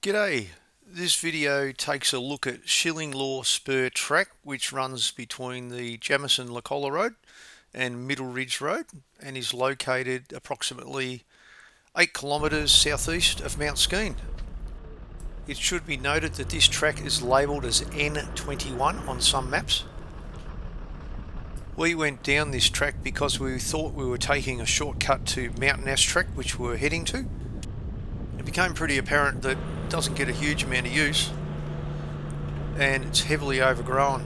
G'day, this video takes a look at Shillinglaw Spur Track, which runs between the Jamieson-Licola Road and Middle Ridge Road and is located approximately 8 kilometres southeast of Mt Skene. It should be noted that this track is labelled as N21 on some maps. We went down this track because we thought we were taking a shortcut to Mt Track, which we were heading to. It became pretty apparent that it doesn't get a huge amount of use and it's heavily overgrown.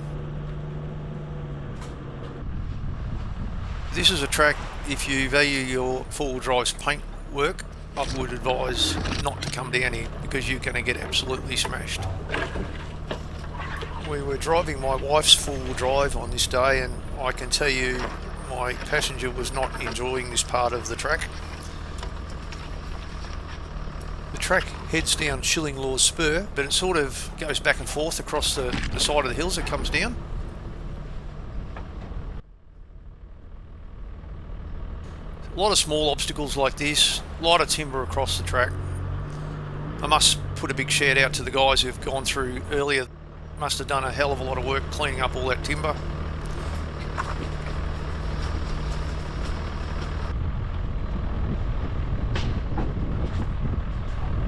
This is a track, if you value your four-wheel drive's paint work, I would advise not to come down here because you're going to get absolutely smashed. We were driving my wife's four-wheel drive on this day and I can tell you my passenger was not enjoying this part of the track. The track heads down Shillinglaw Spur, but it sort of goes back and forth across the side of the hills it comes down. A lot of small obstacles like this, a lot of timber across the track. I must put a big shout out to the guys who've gone through earlier. Must have done a hell of a lot of work cleaning up all that timber.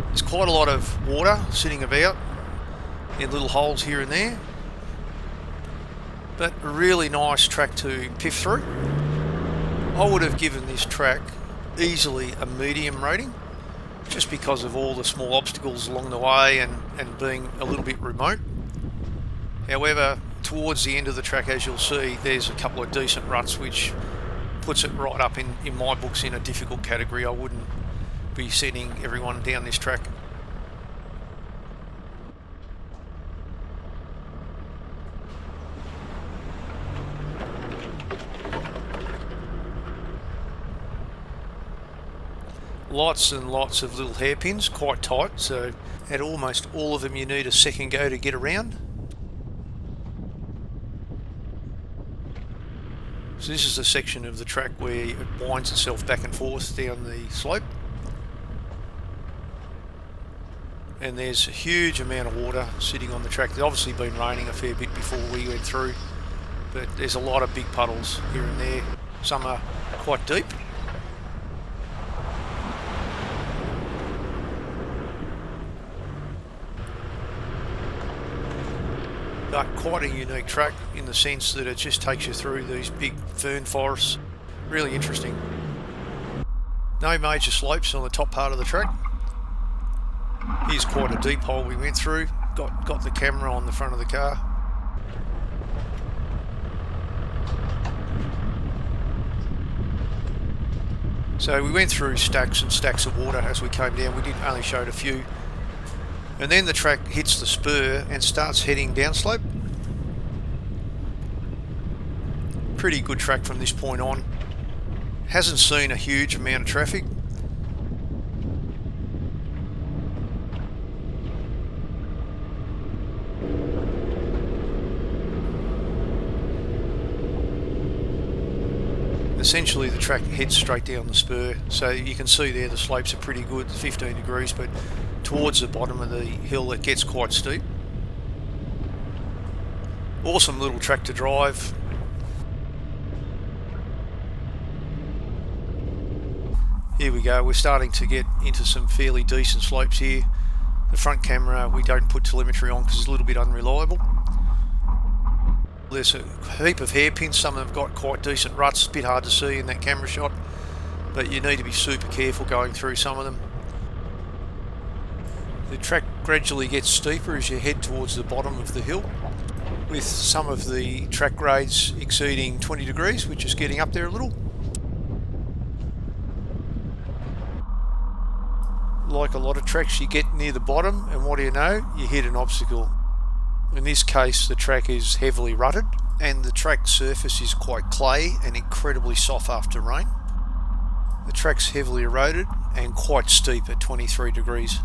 There's quite a lot of water sitting about in little holes here and there, but a really nice track to piff through. I would have given this track easily a medium rating just because of all the small obstacles along the way and being a little bit remote. However, towards the end of the track, as you'll see, there's a couple of decent ruts which puts it right up in my books in a difficult category. I wouldn't be sending everyone down this track. Lots and lots of little hairpins, quite tight, so at almost all of them you need a second go to get around. So this is a section of the track where it winds itself back and forth down the slope. And there's a huge amount of water sitting on the track. There's obviously been raining a fair bit before we went through, but there's a lot of big puddles here and there. Some are quite deep. But quite a unique track in the sense that it just takes you through these big fern forests. Really interesting. No major slopes on the top part of the track. Here's quite a deep hole we went through. Got the camera on the front of the car. So we went through stacks and stacks of water as we came down. We only showed a few. And then the track hits the spur and starts heading downslope. Pretty good track from this point on. Hasn't seen a huge amount of traffic. Essentially the track heads straight down the spur, so you can see there the slopes are pretty good, 15 degrees, but towards the bottom of the hill it gets quite steep. Awesome little track to drive. Here we go, we're starting to get into some fairly decent slopes here. The front camera we don't put telemetry on because it's a little bit unreliable. There's a heap of hairpins, some of them have got quite decent ruts, a bit hard to see in that camera shot, but you need to be super careful going through some of them. The track gradually gets steeper as you head towards the bottom of the hill, with some of the track grades exceeding 20 degrees, which is getting up there a little. Like a lot of tracks, you get near the bottom and what do you know? You hit an obstacle. In this case the track is heavily rutted and the track surface is quite clay and incredibly soft after rain. The track's heavily eroded and quite steep at 23 degrees.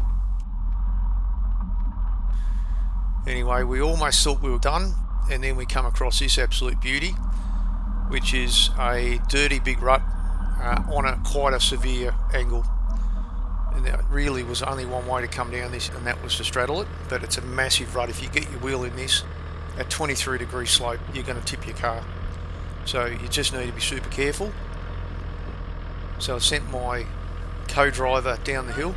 Anyway, we almost thought we were done and then we come across this absolute beauty, which is a dirty big rut on quite a severe angle. and there really was only one way to come down this, and that was to straddle it. But it's a massive rut. If you get your wheel in this at 23-degree slope, you're going to tip your car. So you just need to be super careful. So I sent my co-driver down the hill.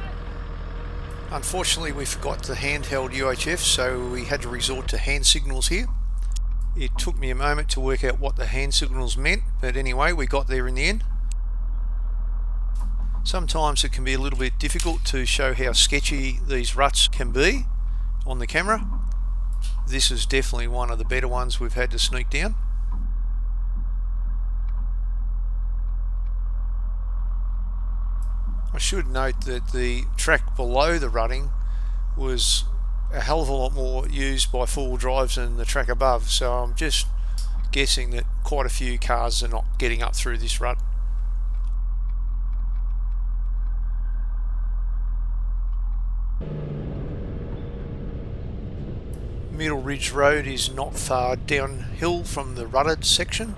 Unfortunately, we forgot the handheld UHF, so we had to resort to hand signals here. It took me a moment to work out what the hand signals meant, but anyway, we got there in the end. Sometimes it can be a little bit difficult to show how sketchy these ruts can be on the camera. This is definitely one of the better ones we've had to sneak down. I should note that the track below the rutting was a hell of a lot more used by four-wheel drives than the track above, so I'm just guessing that quite a few cars are not getting up through this rut. Middle Ridge Road is not far downhill from the rutted section,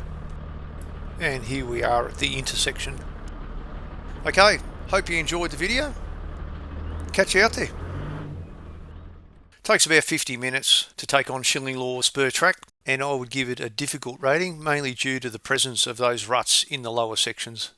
and here we are at the intersection. Okay, hope you enjoyed the video. Catch you out there. Takes about 50 minutes to take on Shillinglaw Spur Track, and I would give it a difficult rating, mainly due to the presence of those ruts in the lower sections.